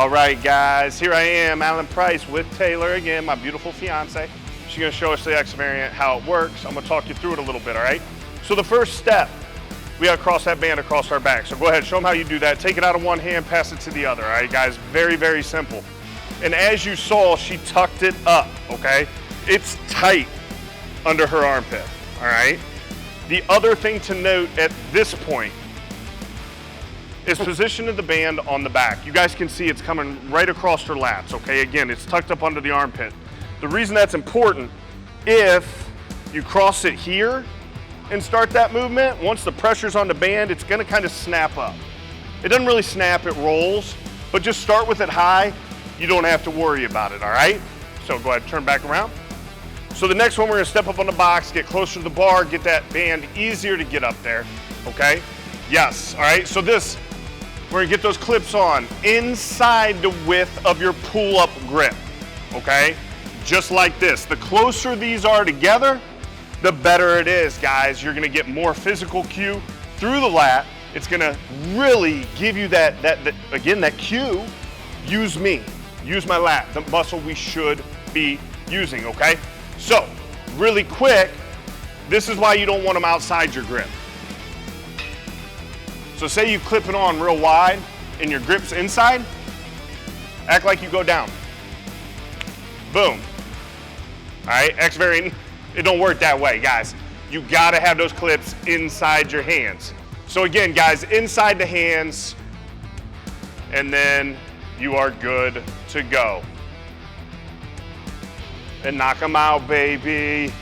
All right, guys, here I am, Alan Price with Taylor again, my beautiful fiance. She's gonna show us the X variant, how it works. I'm gonna talk you through it a little bit, all right? So the first step, we gotta cross that band across our back. So go ahead, show them how you do that. Take it out of one hand, pass it to the other, all right, guys? Very, very simple. And as you saw, she tucked it up, okay? It's tight under her armpit, all right? The other thing to note at this point is position of the band on the back. You guys can see it's coming right across her lats, okay? Again, it's tucked up under the armpit. The reason that's important, if you cross it here and start that movement, once the pressure's on the band, it's gonna kind of snap up. It doesn't really snap, it rolls, but just start with it high. You don't have to worry about it, all right? So go ahead, turn back around. So the next one, we're gonna step up on the box, get closer to the bar, get that band easier to get up there, okay? Yes, all right, so this, we're gonna get those clips on inside the width of your pull-up grip, okay? Just like this. The closer these are together, the better it is, guys. You're gonna get more physical cue through the lat. It's gonna really give you that cue, use me, use my lat, the muscle we should be using, okay? So, really quick, this is why you don't want them outside your grip. So say you clip it on real wide and your grip's inside, act like you go down. Boom. All right, X variant, it don't work that way, guys. You gotta have those clips inside your hands. So again, guys, inside the hands, and then you are good to go. And knock them out, baby.